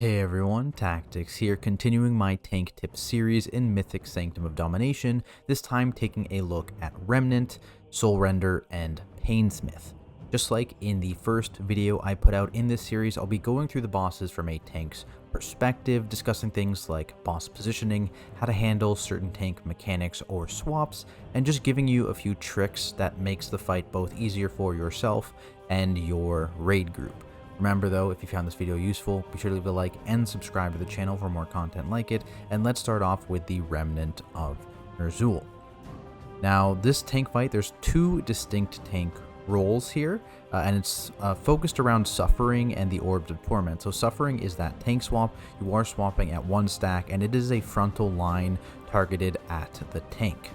Hey everyone, Tactics here, continuing my tank tip series in Mythic Sanctum of Domination, this time taking a look at Remnant, Soulrender, and Painsmith. Just like in the first video I put out in this series, I'll be going through the bosses from a tank's perspective, discussing things like boss positioning, how to handle certain tank mechanics or swaps, and just giving you a few tricks that makes the fight both easier for yourself and your raid group. Remember though, if you found this video useful, be sure to leave a like and subscribe to the channel for more content like it, and let's start off with the Remnant of Ner'zhul. Now this tank fight, there's two distinct tank roles here, and it's focused around Suffering and the Orbs of Torment. So Suffering is that tank swap, you are swapping at one stack, and it is a frontal line targeted at the tank.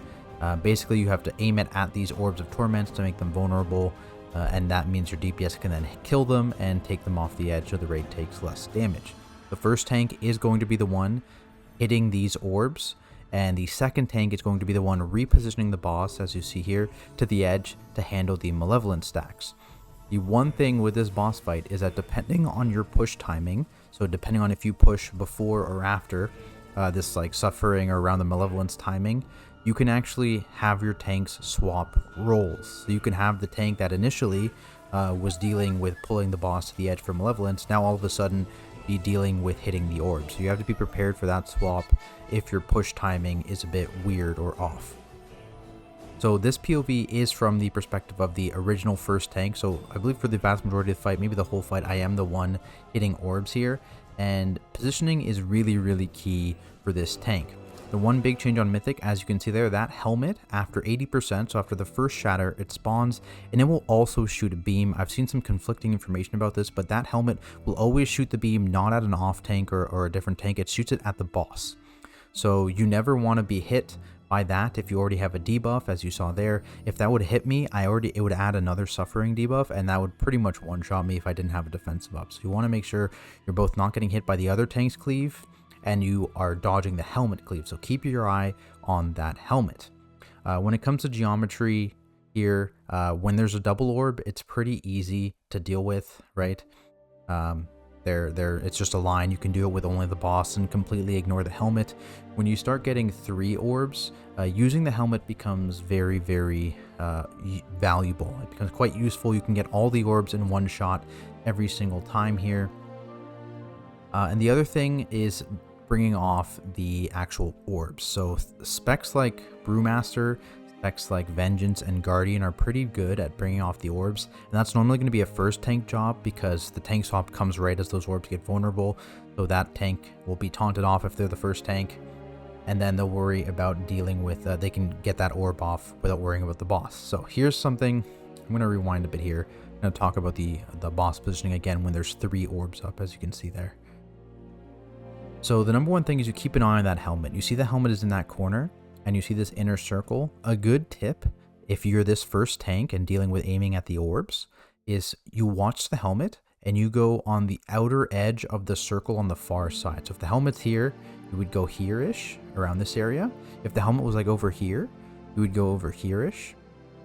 Basically you have to aim it at these Orbs of Torment to make them vulnerable, and that means your DPS can then kill them and take them off the edge so the raid takes less damage. The first tank is going to be the one hitting these orbs, and the second tank is going to be the one repositioning the boss, as you see here, to the edge to handle the malevolent stacks. The one thing with this boss fight is that depending on your push timing, so depending on if you push before or after this like Suffering or around the malevolence timing, you can actually have your tanks swap roles. So you can have the tank that initially was dealing with pulling the boss to the edge for malevolence, now all of a sudden be dealing with hitting the orb. So you have to be prepared for that swap if your push timing is a bit weird or off. So this POV is from the perspective of the original first tank. So I believe for the vast majority of the fight, maybe the whole fight, I am the one hitting orbs here. And positioning is really key for this tank. The one big change on Mythic, as you can see there, that helmet, after 80%, so after the first shatter, it spawns, and it will also shoot a beam. I've seen some conflicting information about this, but that helmet will always shoot the beam, not at an off tank or a different tank. It shoots it at the boss. So you never want to be hit by that if you already have a debuff, as you saw there. If that would hit me, it would add another Suffering debuff, and that would pretty much one-shot me if I didn't have a defensive up. So you want to make sure you're both not getting hit by the other tank's cleave, and you are dodging the helmet cleave, so keep your eye on that helmet. When it comes to geometry here, when there's a double orb, it's pretty easy to deal with, right? It's just a line. You can do it with only the boss and completely ignore the helmet. When you start getting 3 orbs, using the helmet becomes very valuable. It becomes quite useful. You can get all the orbs in one shot every single time here. And the other thing is bringing off the actual orbs. So specs like Brewmaster, specs like Vengeance and Guardian are pretty good at bringing off the orbs, and that's normally going to be a first tank job because the tank swap comes right as those orbs get vulnerable, so that tank will be taunted off if they're the first tank, and then they'll worry about dealing with, they can get that orb off without worrying about the boss. So here's something, I'm going to rewind a bit here. I'm going to talk about the boss positioning again when there's 3 orbs up, as you can see there. So the number one thing is you keep an eye on that helmet. You see the helmet is in that corner, and you see this inner circle. A good tip, if you're this first tank and dealing with aiming at the orbs, is you watch the helmet and you go on the outer edge of the circle on the far side. So if the helmet's here, you would go here-ish, around this area. If the helmet was like over here, you would go over here-ish.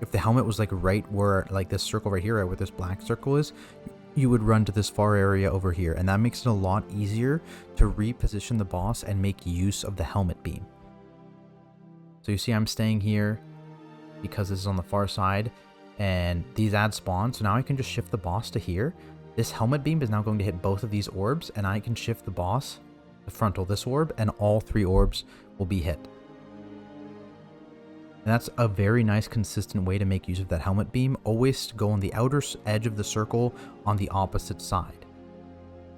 If the helmet was like right where, like this circle right here, right where this black circle is, you would run to this far area over here, and that makes it a lot easier to reposition the boss and make use of the helmet beam. So you see I'm staying here because this is on the far side, and these add spawn, so now I can just shift the boss to here. This helmet beam is now going to hit both of these orbs, and I can shift the boss to frontal this orb, and all 3 orbs will be hit. And that's a very nice consistent way to make use of that helmet beam. Always go on the outer edge of the circle on the opposite side.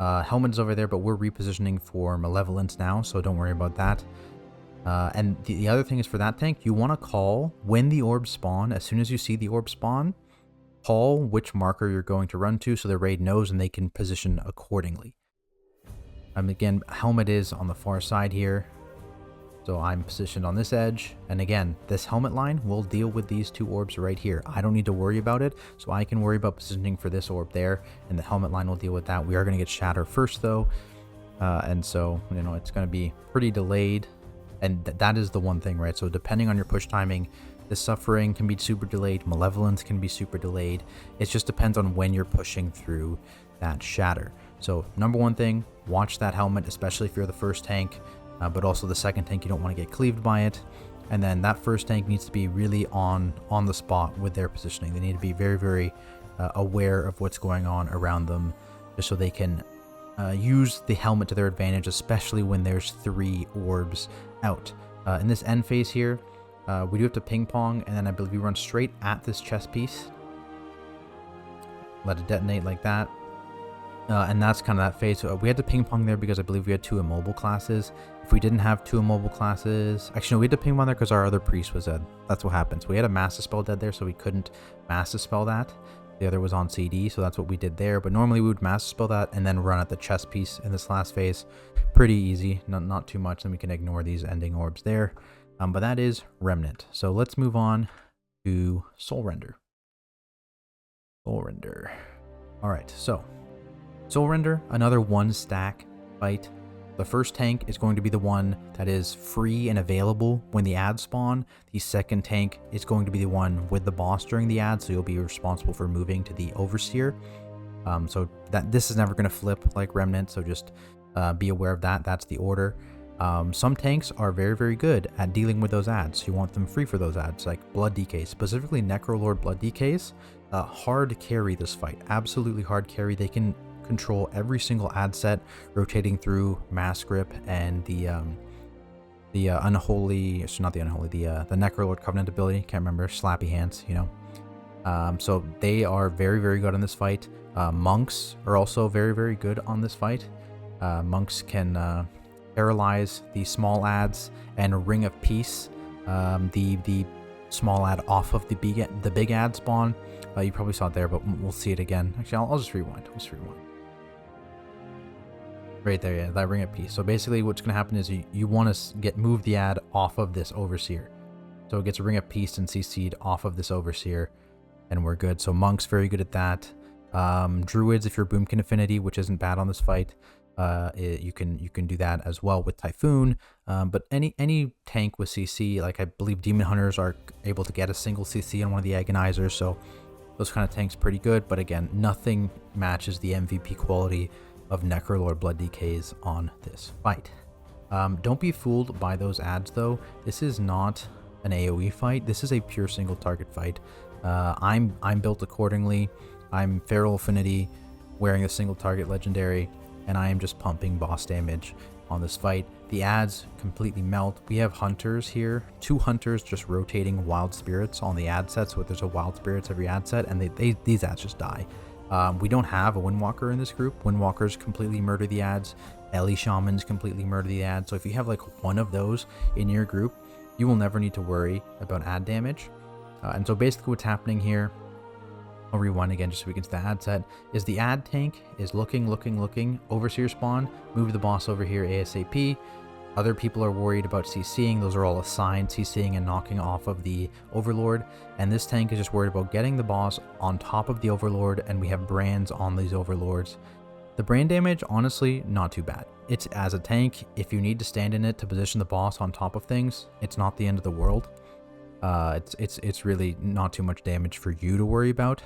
Helmet is over there, but we're repositioning for Malevolence now, so don't worry about that. And the other thing is for that tank, you want to call when the orbs spawn. As soon as you see the orb spawn, call which marker you're going to run to so the raid knows and they can position accordingly. Again, helmet is on the far side here. So I'm positioned on this edge, and again, this helmet line will deal with these 2 orbs right here. I don't need to worry about it, so I can worry about positioning for this orb there, and the helmet line will deal with that. We are going to get shatter first though, and so, you know, it's going to be pretty delayed, and that is the one thing, right? So depending on your push timing, the Suffering can be super delayed, Malevolence can be super delayed. It just depends on when you're pushing through that shatter. So number one thing, watch that helmet, especially if you're the first tank, but also the second tank, you don't want to get cleaved by it. And then that first tank needs to be really on the spot with their positioning. They need to be very, very aware of what's going on around them, just so they can use the helmet to their advantage, especially when there's 3 orbs out. In this end phase here, we do have to ping pong, and then I believe we run straight at this chest piece. Let it detonate like that. And that's kind of that phase. So we had to ping pong there because I believe we had 2 immobile classes. If we didn't have 2 immobile classes, actually no, we had to ping pong there because our other priest was dead. That's what happens. We had a master spell dead there, so we couldn't master spell that. The other was on CD, so that's what we did there. But normally we would master spell that and then run at the chest piece in this last phase. Pretty easy, not too much. Then we can ignore these ending orbs there. But that is Remnant. So let's move on to Soulrender. Soulrender. All right, so Soulrender, another 1-stack fight. The first tank is going to be the one that is free and available when the ads spawn. The second tank is going to be the one with the boss during the ad, so you'll be responsible for moving to the Overseer. So that this is never going to flip like Remnant, so just be aware of that. That's the order. Some tanks are very, very good at dealing with those ads. You want them free for those ads, like Blood DKs, specifically Necrolord Blood DKs. Hard carry this fight, absolutely hard carry. They can control every single ad set, rotating through Mass Grip and the unholy, so not the unholy, the Necrolord Covenant ability. Can't remember, Slappy Hands, you know. So they are very, very good on this fight. Monks are also very, very good on this fight. Monks can paralyze the small ads and Ring of Peace, the small ad off of the big ad spawn. You probably saw it there, but we'll see it again. Actually, I'll just rewind. Right there, yeah, that Ring of Peace. So basically what's going to happen is you want to move the ad off of this Overseer. So it gets a Ring of Peace and CC'd off of this Overseer, and we're good. So Monk's very good at that. Druids, if you're Boomkin Affinity, which isn't bad on this fight, you can do that as well with Typhoon. But any tank with CC, like I believe Demon Hunters are able to get a single CC on one of the Agonizers, so those kind of tanks pretty good. But again, nothing matches the MVP quality of Necrolord Blood DKs on this fight. Don't be fooled by those ads though. This is not an AoE fight. This is a pure single target fight. I'm built accordingly. I'm Feral Affinity, wearing a single target legendary, and I am just pumping boss damage on this fight. The ads completely melt. We have hunters here, 2 hunters just rotating wild spirits on the ad set, so there's a wild spirits every ad set, and these ads just die. We don't have a Windwalker in this group. Windwalkers completely murder the ads. Ellie Shamans completely murder the ads. So if you have like one of those in your group, you will never need to worry about ad damage. And so basically what's happening here, I'll rewind again just so we can see the ad set, is the ad tank is looking, Overseer spawn, move the boss over here ASAP. Other people are worried about CCing. Those are all assigned CCing and knocking off of the Overlord. And this tank is just worried about getting the boss on top of the Overlord, and we have brands on these Overlords. The brand damage, honestly, not too bad. It's as a tank, if you need to stand in it to position the boss on top of things, it's not the end of the world. It's really not too much damage for you to worry about.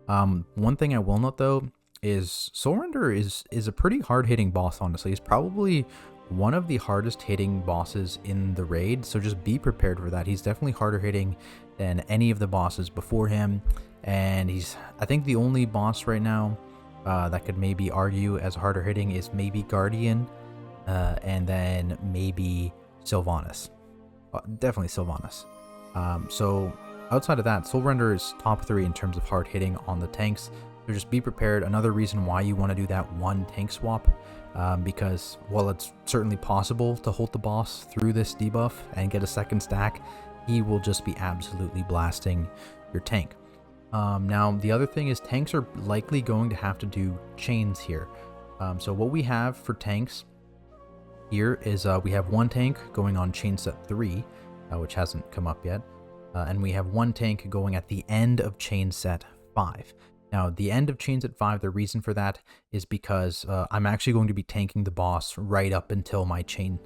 One thing I will note though is Soulrender is a pretty hard-hitting boss, honestly. He's probably one of the hardest hitting bosses in the raid, so just be prepared for that. He's definitely harder hitting than any of the bosses before him, and he's, I think, the only boss right now that could maybe argue as harder hitting is maybe Guardian, and then maybe Sylvanas. Definitely Sylvanas. So outside of that, Soulrender is top 3 in terms of hard hitting on the tanks. So just be prepared. Another reason why you want to do that one tank swap, because while it's certainly possible to hold the boss through this debuff and get a second stack, he will just be absolutely blasting your tank. Now the other thing is tanks are likely going to have to do chains here. So what we have for tanks here is we have one tank going on chain set 3, which hasn't come up yet, and we have one tank going at the end of chain set 5. Now, the end of chain set 5, the reason for that is because I'm actually going to be tanking the boss right up until my chain.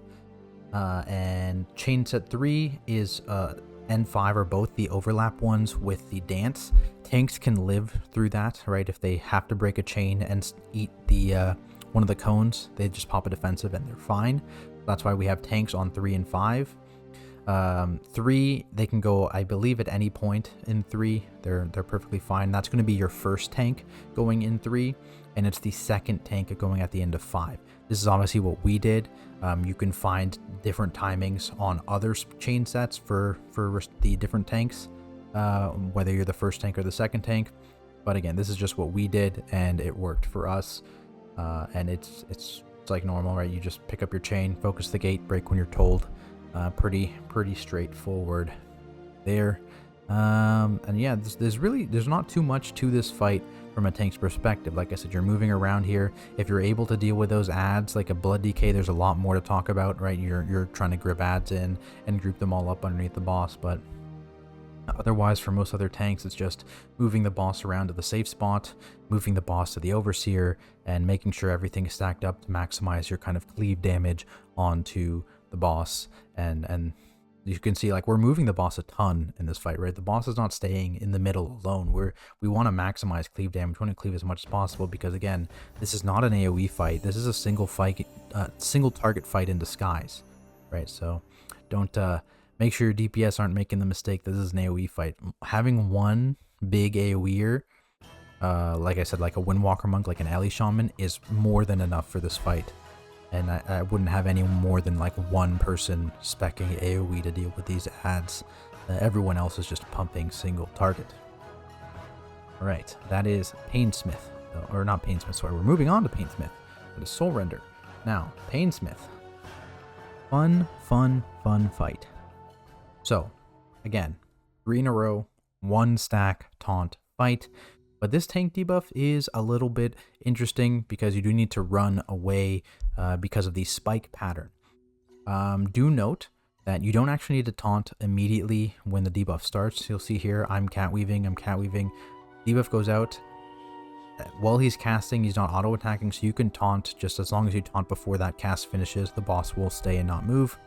And chain set 3 is N5 are both the overlap ones with the dance, tanks can live through that, right? If they have to break a chain and eat the one of the cones, they just pop a defensive and they're fine. That's why we have tanks on 3 and 5. 3, they can go, I believe, at any point in 3. They're perfectly fine. That's going to be your first tank going in 3, and it's the second tank going at the end of 5. This is obviously what we did. You can find different timings on other chain sets for the different tanks, whether you're the first tank or the second tank. But again, this is just what we did, and it worked for us. And it's like normal, right? You just pick up your chain, focus the gate, break when you're told. Pretty straightforward there. And yeah, there's not too much to this fight from a tank's perspective. Like I said, you're moving around here. If you're able to deal with those adds, like a blood decay, there's a lot more to talk about, right? You're trying to grip adds in and group them all up underneath the boss, but otherwise, for most other tanks, it's just moving the boss around to the safe spot, moving the boss to the overseer, and making sure everything is stacked up to maximize your kind of cleave damage onto the boss. And you can see, like, we're moving the boss a ton in this fight, right? The boss is not staying in the middle alone. We want to maximize cleave damage. We want to cleave as much as possible because, again, this is not an AoE fight. This is a single target fight in disguise, right? So don't make sure your DPS aren't making the mistake. This is an AoE fight. Having one big AoEer, like I said, like a Windwalker Monk, like an Ellie Shaman, is more than enough for this fight. And I wouldn't have any more than like one person speccing AoE to deal with these adds. Everyone else is just pumping single target. Alright, that is Painsmith. Or not Painsmith, sorry, we're moving on to Painsmith. That is Soulrender. Now, Painsmith. Fun fight. So, again, 3 in a row, 1 stack taunt fight. But this tank debuff is a little bit interesting because you do need to run away because of the spike pattern. Do note that you don't actually need to taunt immediately when the debuff starts. You'll see here, I'm cat weaving. Debuff goes out. While he's casting, he's not auto-attacking, so you can taunt just as long as you taunt before that cast finishes. The boss will stay and not move.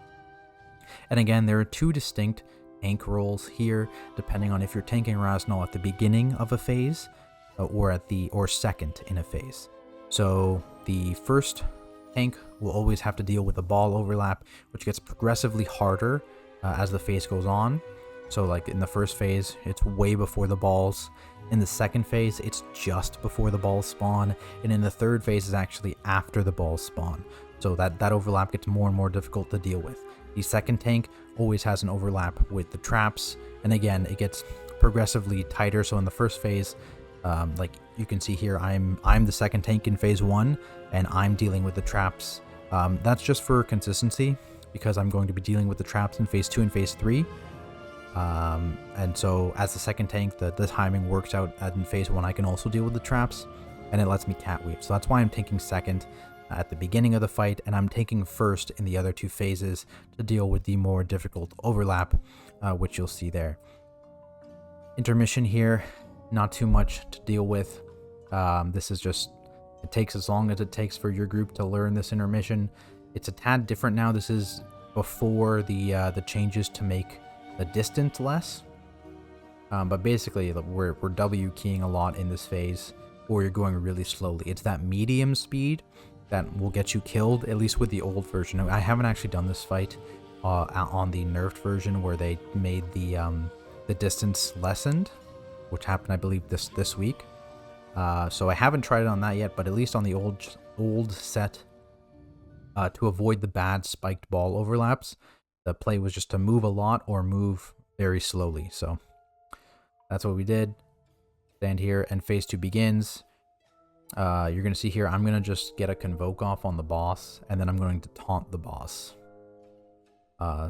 And again, there are 2 distinct tank roles here, depending on if you're tanking Raznal at the beginning of a phase or second in a phase. So the first tank will always have to deal with the ball overlap, which gets progressively harder as the phase goes on. So like in the first phase, it's way before the balls. In the second phase, it's just before the balls spawn. And in the third phase is actually after the balls spawn. So that overlap gets more and more difficult to deal with. The second tank always has an overlap with the traps. And again, it gets progressively tighter. So in the first phase, like you can see here, I'm the second tank in phase 1, and I'm dealing with the traps. That's just for consistency, because I'm going to be dealing with the traps in phase 2 and phase 3. And so as the second tank, the timing works out. In phase 1, I can also deal with the traps, and it lets me cat weave. So that's why I'm tanking second at the beginning of the fight, and I'm taking first in the other 2 phases to deal with the more difficult overlap, which you'll see there. Intermission here, not too much to deal with. This is just, it takes as long as it takes for your group to learn this intermission. It's a tad different now. This is before the changes to make the distance less. But basically, we're W keying a lot in this phase, or you're going really slowly. It's that medium speed that will get you killed, at least with the old version. I haven't actually done this fight on the nerfed version where they made the distance lessened, which happened, I believe, this week. So I haven't tried it on that yet, but at least on the old set, to avoid the bad spiked ball overlaps, the play was just to move a lot or move very slowly. So that's what we did. Stand here, and phase 2 begins. You're going to see here, I'm going to just get a Convoke off on the boss, and then I'm going to taunt the boss.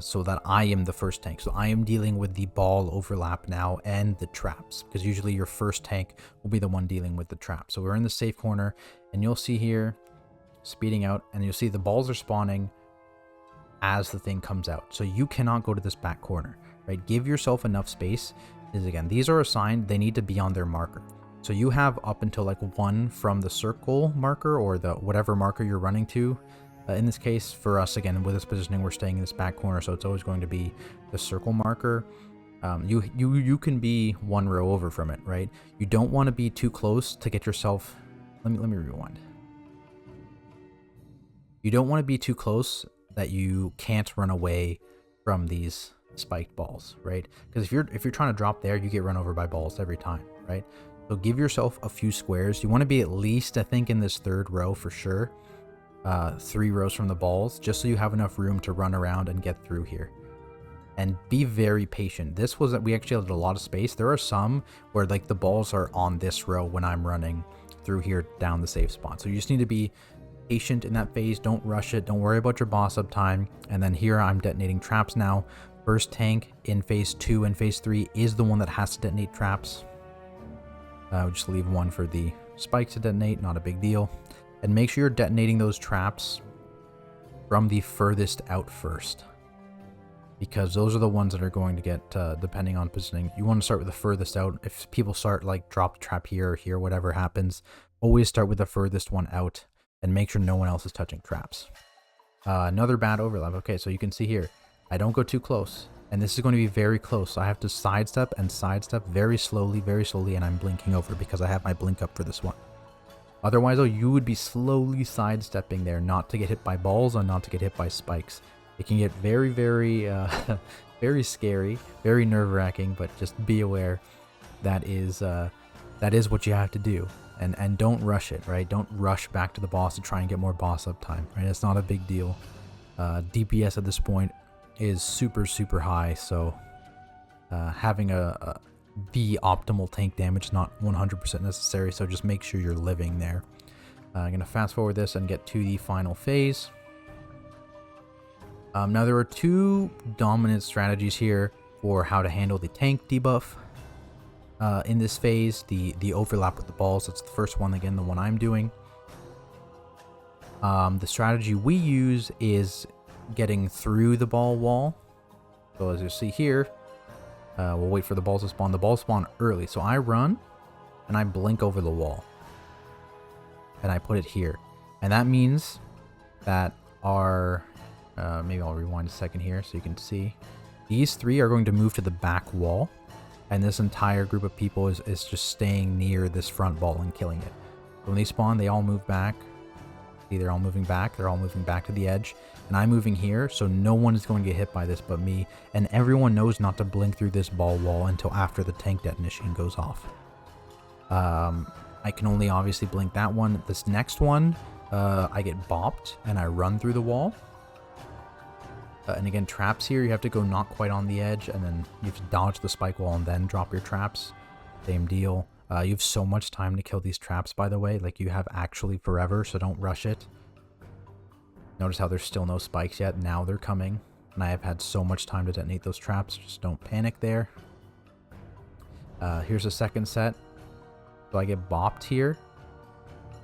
So that I am the first tank. So I am dealing with the ball overlap now and the traps, because usually your first tank will be the one dealing with the trap. So we're in the safe corner, and you'll see here, speeding out, and you'll see the balls are spawning as the thing comes out. So you cannot go to this back corner, right? Give yourself enough space. Because again, these are assigned, they need to be on their marker. So you have up until like 1 from the circle marker, or the whatever marker you're running to. In this case, for us, again, with this positioning, we're staying in this back corner, so it's always going to be the circle marker. You can be one row over from it, right? You don't want to be too close to get yourself. Let me rewind. You don't want to be too close that you can't run away from these spiked balls, right? Because if you're trying to drop there, you get run over by balls every time, right? So give yourself a few squares. You want to be at least, I think, in this third row for sure. 3 rows from the balls, just so you have enough room to run around and get through here. And be very patient. This was, we actually had a lot of space. There are some where like the balls are on this row when I'm running through here down the safe spot. So you just need to be patient in that phase. Don't rush it. Don't worry about your boss up time. And then here I'm detonating traps now. First tank in phase 2 and phase 3 is the one that has to detonate traps. We'll just leave one for the spike to detonate, not a big deal. And make sure you're detonating those traps from the furthest out first, because those are the ones that are going to get, depending on positioning, you want to start with the furthest out. If people start like drop trap here or here, whatever happens, always start with the furthest one out and make sure no one else is touching traps. Another bad overlap. Okay, so you can see here, I don't go too close, and this is going to be very close. So I have to sidestep and sidestep very slowly, and I'm blinking over because I have my blink up for this one. Otherwise, though, you would be slowly sidestepping there, not to get hit by balls and not to get hit by spikes. It can get very, very, very scary, very nerve-wracking, but just be aware that is what you have to do. And don't rush it, right? Don't rush back to the boss to try and get more boss uptime, right? It's not a big deal. DPS at this point is super, super high, so having the optimal tank damage is not 100% necessary, so just make sure you're living there. I'm going to fast forward this and get to the final phase. Now there are 2 dominant strategies here for how to handle the tank debuff. In this phase, the overlap with the balls, that's the first one, again, the one I'm doing. The strategy we use is getting through the ball wall. So as you see here, we'll wait for the balls to spawn. The balls spawn early, so I run and I blink over the wall. And I put it here. And that means that our... maybe I'll rewind a second here so you can see. These 3 are going to move to the back wall, and this entire group of people is just staying near this front ball and killing it. So when they spawn, they all move back. See, they're all moving back. They're all moving back to the edge. And I'm moving here, so no one is going to get hit by this but me. And everyone knows not to blink through this ball wall until after the tank detonation goes off. I can only obviously blink that one. This next one, I get bopped and I run through the wall. And again, traps here, you have to go not quite on the edge, and then you have to dodge the spike wall and then drop your traps. Same deal. You have so much time to kill these traps, by the way. Like, you have actually forever, so don't rush it. Notice how there's still no spikes yet. Now they're coming, and I have had so much time to detonate those traps. Just don't panic there. Here's a second set. So I get bopped here.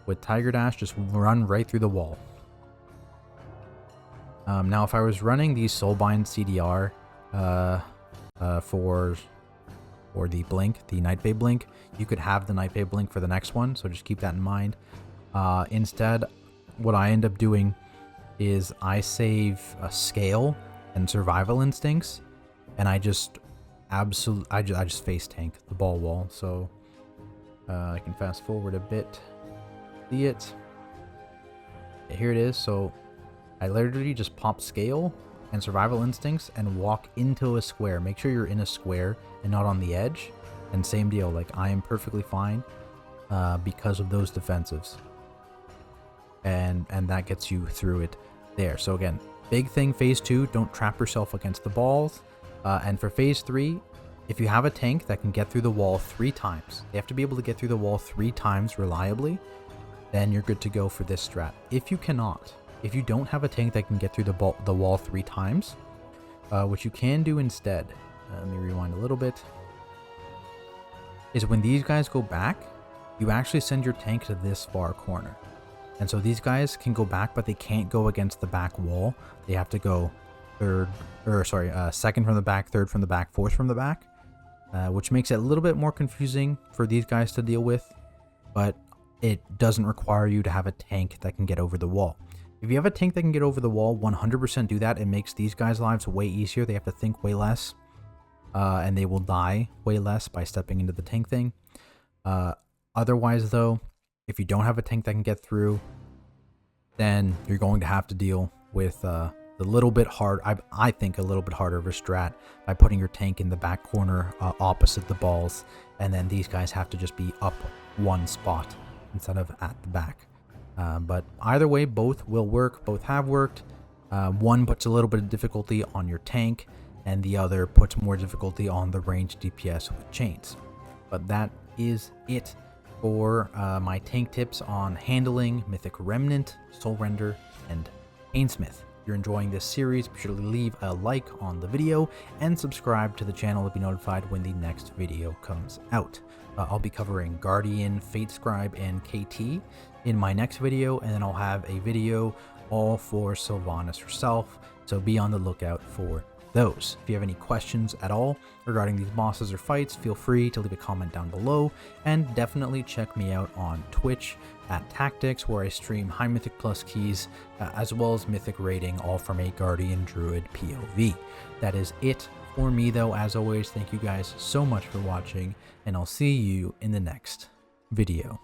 With Tiger Dash, just run right through the wall. Now, if I was running the Soulbind CDR for the blink, the Night Bay blink, you could have the Night Bay blink for the next one, so just keep that in mind. Instead, what I end up doing is I save a scale and survival instincts, and I just face tank the ball wall. So I can fast forward a bit. See it? Okay, here it is. So I literally just pop scale and survival instincts and walk into a square. Make sure you're in a square and not on the edge. And same deal, like I am perfectly fine because of those defensives. And that gets you through it there. So again, big thing, phase 2, don't trap yourself against the balls. And for phase 3, if you have a tank that can get through the wall 3 times, they have to be able to get through the wall 3 times reliably, then you're good to go for this strat. If you cannot, if you don't have a tank that can get through the wall 3 times, what you can do instead, let me rewind a little bit, is when these guys go back, you actually send your tank to this far corner. And so these guys can go back, but they can't go against the back wall. They have to go second from the back, third from the back, fourth from the back, which makes it a little bit more confusing for these guys to deal with, but it doesn't require you to have a tank that can get over the wall. If you have a tank that can get over the wall, 100% do that. It makes these guys' lives way easier. They have to think way less. and they will die way less by stepping into the tank thing. Otherwise, though, if you don't have a tank that can get through, then you're going to have to deal with the little bit hard, I think a little bit harder of a strat by putting your tank in the back corner opposite the balls, and then these guys have to just be up one spot instead of at the back. But either way, both will work, both have worked. One puts a little bit of difficulty on your tank, and the other puts more difficulty on the ranged DPS with chains. But that is it for my tank tips on handling Mythic Remnant, Soulrender, and Painsmith. If you're enjoying this series, be sure to leave a like on the video and subscribe to the channel to be notified when the next video comes out. I'll be covering Guardian, Fate Scribe, and KT in my next video, and then I'll have a video all for Sylvanas herself, so be on the lookout for those. If you have any questions at all regarding these bosses or fights, feel free to leave a comment down below, and definitely check me out on Twitch at Tactics, where I stream high Mythic Plus keys as well as Mythic rating, all from a Guardian Druid POV. That is it for me, though. As always, thank you guys so much for watching, and I'll see you in the next video.